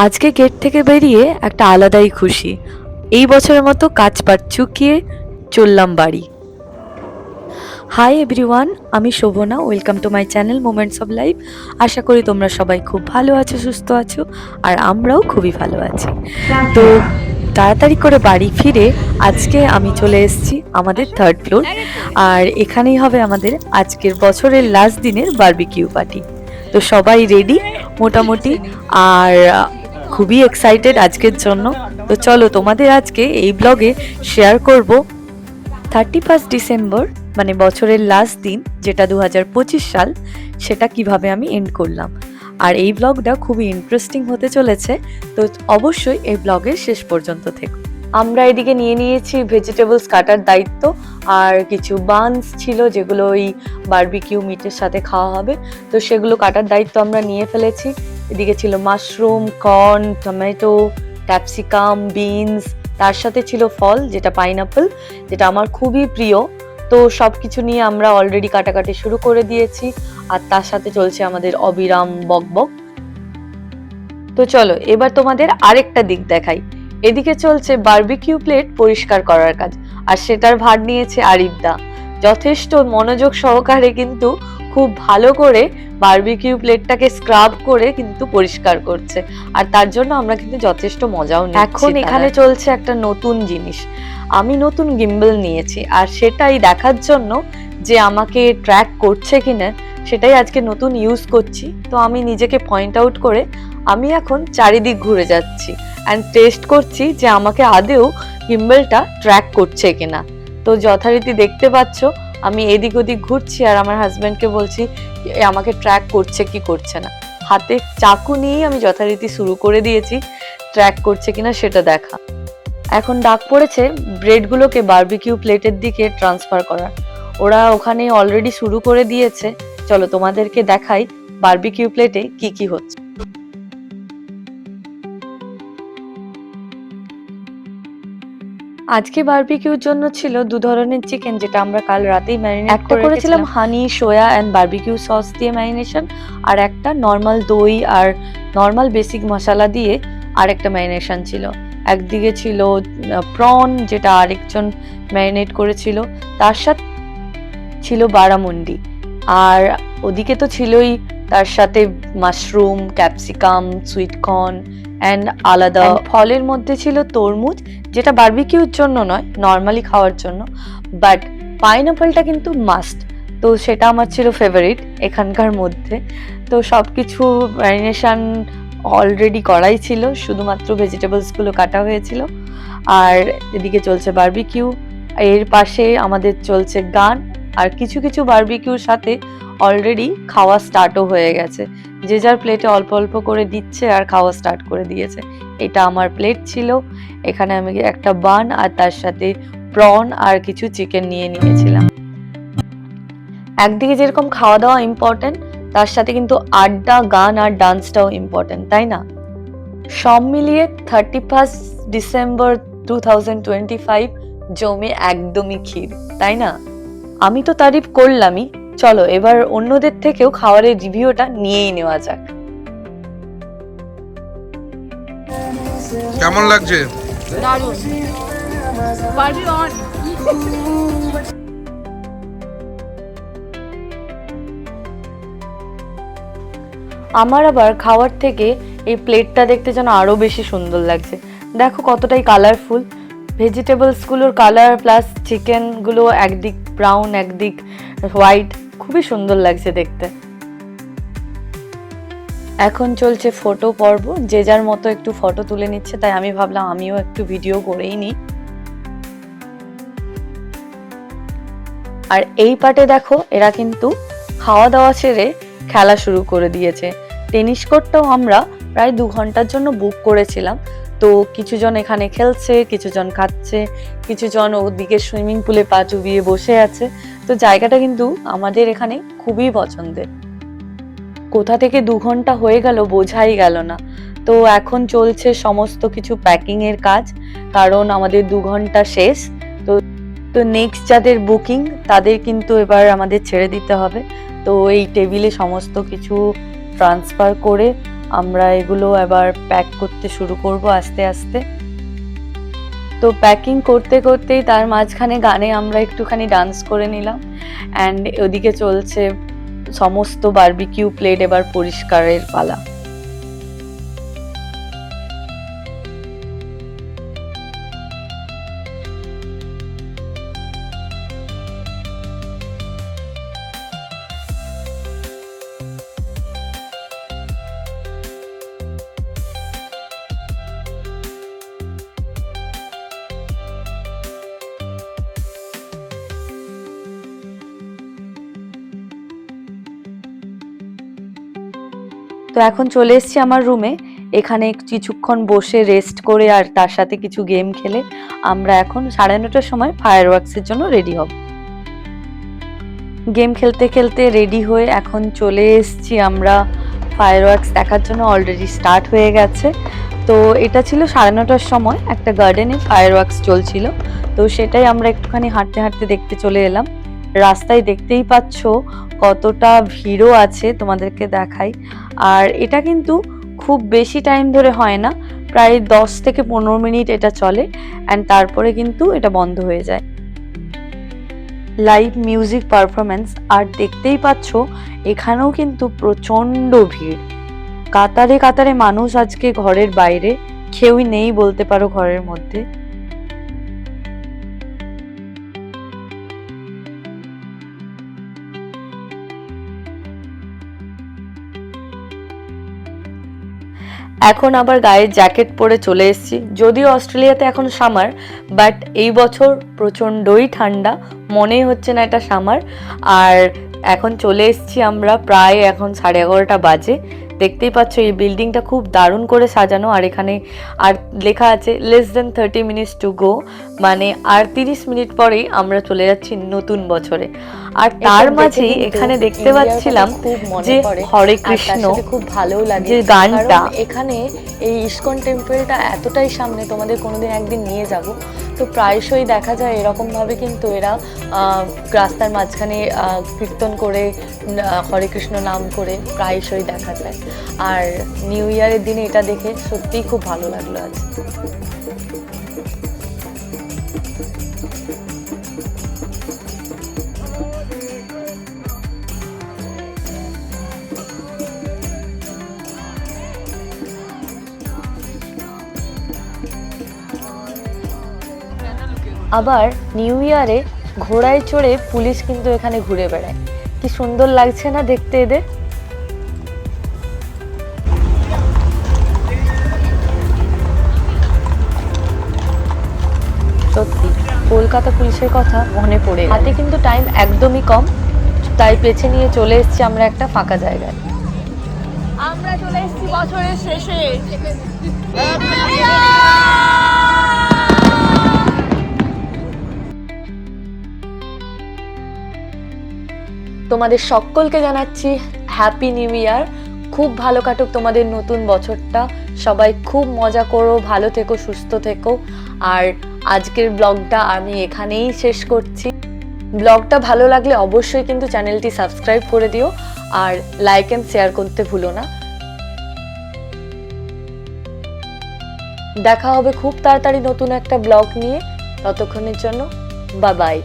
আজকে গেট থেকে বেরিয়ে একটা আলাদাই খুশি। এই বছরের মতো কাজ পাট চুকিয়ে চললাম বাড়ি। হাই এভরিওয়ান, আমি Shobhana. Welcome to my channel moments of life. আশা করি তোমরা সবাই খুব ভালো আছো, সুস্থ আছো, আর আমরাও খুবই ভালো আছি। তো তাড়াতাড়ি করে বাড়ি ফিরে আজকে আমি চলে এসেছি আমাদের থার্ড ফ্লোর, আর এখানেই হবে আমাদের আজকের বছরের লাস্ট দিনের বারবিকিউ পার্টি। তো সবাই রেডি মোটামুটি, আর খুবই এক্সাইটেড আজকের জন্য। তো চলো তোমাদের আজকে এই ব্লগে শেয়ার করব 31 ডিসেম্বর, মানে বছরের লাস্ট দিন, যেটা 2025 সাল, সেটা কিভাবে আমি এন্ড করলাম। আর এই ব্লগটা খুবই ইন্টারেস্টিং হতে চলেছে, তো অবশ্যই এই ব্লগের শেষ পর্যন্ত থেকো। আমরা এদিকে নিয়ে নিয়েছি ভেজিটেবলস কাটার দায়িত্ব, আর কিছু বানস ছিল যেগুলো ওই বারবিকিউ মিটের সাথে খাওয়া হবে, তো সেগুলো কাটার দায়িত্ব আমরা নিয়ে ফেলেছি। এদিকে ছিল mushroom, corn, tomato, capsicum, beans, তার সাথে ছিল ফল যেটা পাইনাপল, যেটা আমার খুবই প্রিয়। তো সব কিছু নিয়ে আমরা অলরেডি কাটাকাটি শুরু করে দিয়েছি, আর তার সাথে চলছে আমাদের অবিরাম বকবক। তো চলো এবার তোমাদের আরেকটা দিক দেখাই। এদিকে চলছে বারবিকিউ প্লেট পরিষ্কার করার কাজ, আর সেটার ভার নিয়েছে আরিফদা। যথেষ্ট মনোযোগ সহকারে কিন্তু খুব ভালো করে বারবিকিউ প্লেটটাকে স্ক্রাব করে কিন্তু পরিষ্কার করছে, আর তার জন্য আমরা কিন্তু যথেষ্ট মজাও নিচ্ছি। এখন এখানে চলছে একটা নতুন জিনিস। আমি নতুন গিম্বল নিয়েছি, আর সেটাই দেখার জন্য যে আমাকে ট্র্যাক করছে কিনা, সেটাই আজকে নতুন ইউজ করছি। তো আমি নিজেকে পয়েন্ট আউট করে আমি এখন চারিদিক ঘুরে যাচ্ছি অ্যান্ড টেস্ট করছি যে আমাকে আদেও গিম্বলটা ট্র্যাক করছে কিনা। তো যথারীতি দেখতে পাচ্ছ আমি এদিক ওদিক ঘুরছি, আর আমার হাজব্যান্ডকে বলছি আমাকে ট্র্যাক করছে কি করছে না। হাতে চাকু নিয়েই আমি যথারীতি শুরু করে দিয়েছি ট্র্যাক করছে কিনা সেটা দেখা। এখন ডাক পড়েছে ব্রেডগুলোকে বারবিকিউ প্লেটের দিকে ট্রান্সফার করার। ওরা ওখানে অলরেডি শুরু করে দিয়েছে। চলো তোমাদেরকে দেখাই বারবিকিউ প্লেটে কি কি হচ্ছে। আজকে বারবিকিউর জন্য ছিল দু ধরনের চিকেন, যেটা আমরা কাল রাতেই ম্যারিনেট করেছিলাম হানি, সোয়া এন্ড বারবিকিউ সস দিয়ে ম্যারিনেশন, আর একটা নর্মাল দই আর নর্মাল বেসিক মশলা দিয়ে আরেকটা ম্যারিনেশন ছিল। একদিকে ছিল প্রন, যেটা আরেকজন ম্যারিনেট করেছিল, তার সাথে ছিল বারামুন্ডি, আর ওদিকে তো ছিলই তার সাথে mushroom, capsicum, sweet corn and আলাদা ফলের মধ্যে ছিল তরমুজ, যেটা বারবিকিউর জন্য নয়, নর্মালি খাওয়ার জন্য, বাট পাইনাপলটা কিন্তু মাস্ট। তো সেটা আমার ছিল ফেভারিট এখানকার মধ্যে। তো সব কিছু ম্যারিনেশন অলরেডি করাই ছিল, শুধুমাত্র ভেজিটেবলসগুলো কাটা হয়েছিল। আর এদিকে চলছে বারবিকিউ, এর পাশে আমাদের চলছে গান, আর কিছু কিছু বারবিকিউর সাথে অলরেডি খাওয়া স্টার্টও হয়ে গেছে। যে যার প্লেটে অল্প অল্প করে দিচ্ছে আর খাওয়া স্টার্ট করে দিয়েছে। এটা আমার প্লেট ছিল, এখানে আমি একটা বান আর তার সাথে প্রন আর কিছু চিকেন নিয়ে নিয়েছিলাম। একদিকে যেরকম খাওয়া দাওয়া ইম্পর্টেন্ট, তার সাথে কিন্তু আড্ডা, গান আর ডান্সটাও ইম্পর্টেন্ট, তাই না? সব মিলিয়ে 31 ডিসেম্বর 2025 জমে একদমই ক্ষীর, তাই না? আমি তো তারিফ করলামই, চলো এবার অন্যদের থেকেও খাবারের রিভিউটা নিয়েই নেওয়া যাক। কেমন লাগছে? দারুণ। পারবি অন। আমার আবার খাওয়ার থেকে এই প্লেটটা দেখতে যেন আরো বেশি সুন্দর লাগছে। দেখো কতটাই কালারফুল, ভেজিটেবলসগুলোর কালার প্লাস চিকেনগুলো একদিক ব্রাউন একদিক হোয়াইট, খুবই সুন্দর লাগছে দেখতে। এখন চলছে ফটো পর্ব, যে যার মতো একটু ফটো তুলে নিচ্ছে, তাই আমি ভাবলাম আমিও একটু ভিডিও করেই নিই। আর এই পার্টে দেখো এরা কিন্তু খাওয়া দাওয়া ছেড়ে খেলা শুরু করে দিয়েছে। টেনিস কোর্টটাও আমরা প্রায় 2 ঘন্টার জন্য বুক করেছিলাম। তো কিছুজন এখানে খেলছে, কিছুজন খাচ্ছে, কিছুজন ওদিকে সুইমিং পুলে পা চুবিয়ে বসে আছে। তো জায়গাটা কিন্তু আমাদের এখানে খুবই পছন্দের। কোথা থেকে 2 ঘন্টা হয়ে গেল বোঝাই গেল না। তো এখন চলছে সমস্ত কিছু প্যাকিং এর কাজ, কারণ আমাদের 2 ঘন্টা শেষ। তো নেক্সট যাদের বুকিং তাদের কিন্তু এবার আমাদের ছেড়ে দিতে হবে। তো এই টেবিলে সমস্ত কিছু ট্রান্সফার করে আমরা এগুলো এবার প্যাক করতে শুরু করব আস্তে আস্তে। তো প্যাকিং করতে করতেই তার মাঝখানে গানে আমরা একটুখানি ডান্স করে নিলাম, অ্যান্ড ওদিকে চলছে সমস্ত বারবিকিউ প্লেট এবার পরিষ্কারের পালা। তো এখন চলে এসেছি আমার রুমে। এখানে কিছুক্ষণ বসে রেস্ট করে আর তার সাথে কিছু গেম খেলে আমরা এখন 9:30টার সময় ফায়ার ওয়ার্কসের জন্য রেডি হব। গেম খেলতে খেলতে রেডি হয়ে এখন চলে এসেছি আমরা ফায়ার ওয়ার্কস দেখার জন্য। অলরেডি স্টার্ট হয়ে গেছে। তো এটা ছিল 9:30টার সময়, একটা গার্ডেনে ফায়ার ওয়ার্কস চলছিল। তো সেটাই আমরা একটুখানি হাঁটতে হাঁটতে দেখতে চলে এলাম। রাস্তায় দেখতেই পাচ্ছ কতটা ভিড়ও আছে, তোমাদেরকে দেখাই। আর এটা কিন্তু খুব বেশি টাইম ধরে হয় না, প্রায় 10 থেকে 15 মিনিট এটা চলে, অ্যান্ড তারপরে কিন্তু এটা বন্ধ হয়ে যায়। Live music performance. আর দেখতেই পাচ্ছ এখানেও কিন্তু প্রচণ্ড ভিড়, কাতারে কাতারে মানুষ আজকে ঘরের বাইরে, কেউই নেই বলতে পারো ঘরের মধ্যে। এখন আবার গায়ে জ্যাকেট পরে চলে এসেছি। যদিও অস্ট্রেলিয়াতে এখন সামার, বাট এই বছর প্রচণ্ডই ঠান্ডা, মনেই হচ্ছে না এটা সামার। আর এখন চলে এসেছি আমরা, প্রায় এখন 11:30 বাজে। দেখতেই পাচ্ছ এই বিল্ডিংটা খুব দারুণ করে সাজানো, আর এখানে আর লেখা আছে less than 30 minutes to go, মানে আর 30 মিনিট পরেই আমরা চলে যাচ্ছি নতুন বছরে। আর তার মাঝেই এখানে দেখতে পাচ্ছিলাম যে হরে কৃষ্ণ খুব ভালো লাগে যে গানটা। এখানে এই ইস্কন টেম্পলটা এতটাই সামনে, তোমাদের কোনোদিন একদিন নিয়ে যাব। তো প্রায়শই দেখা যায় এরকমভাবে কিন্তু এরা রাস্তার মাঝখানে কীর্তন করে হরে কৃষ্ণ নাম করে প্রায়শই দেখা যায়। আর নিউ ইয়ারের দিনে এটা দেখে সত্যিই খুব ভালো লাগলো আজ। আবার নিউ ইয়ারে ঘোড়ায় চড়ে পুলিশ কিন্তু এখানে ঘুরে বেড়ায়, কি সুন্দর লাগছে না দেখতে এদের। সত্যি কলকাতা পুলিশের কথা মনে পড়ে। হাতে কিন্তু টাইম একদমই কম, তাই পেছে নিয়ে চলে এসেছি আমরা একটা ফাঁকা জায়গায়। আমরা চলে এসেছি বছরের শেষে। তোমাদের সকলকে জানাচ্ছি হ্যাপি নিউ ইয়ার। খুব ভালো কাটুক তোমাদের নতুন বছরটা, সবাই খুব মজা করো, ভালো থেকো, সুস্থ থেকো। আর আজকের ব্লগটা আমি এখানেই শেষ করছি। ব্লগটা ভালো লাগলে অবশ্যই কিন্তু চ্যানেলটি সাবস্ক্রাইব করে দিও, আর লাইক অ্যান্ড শেয়ার করতে ভুলো না। দেখা হবে খুব তাড়াতাড়ি নতুন একটা ব্লগ নিয়ে। ততক্ষণের জন্য বাই বাই।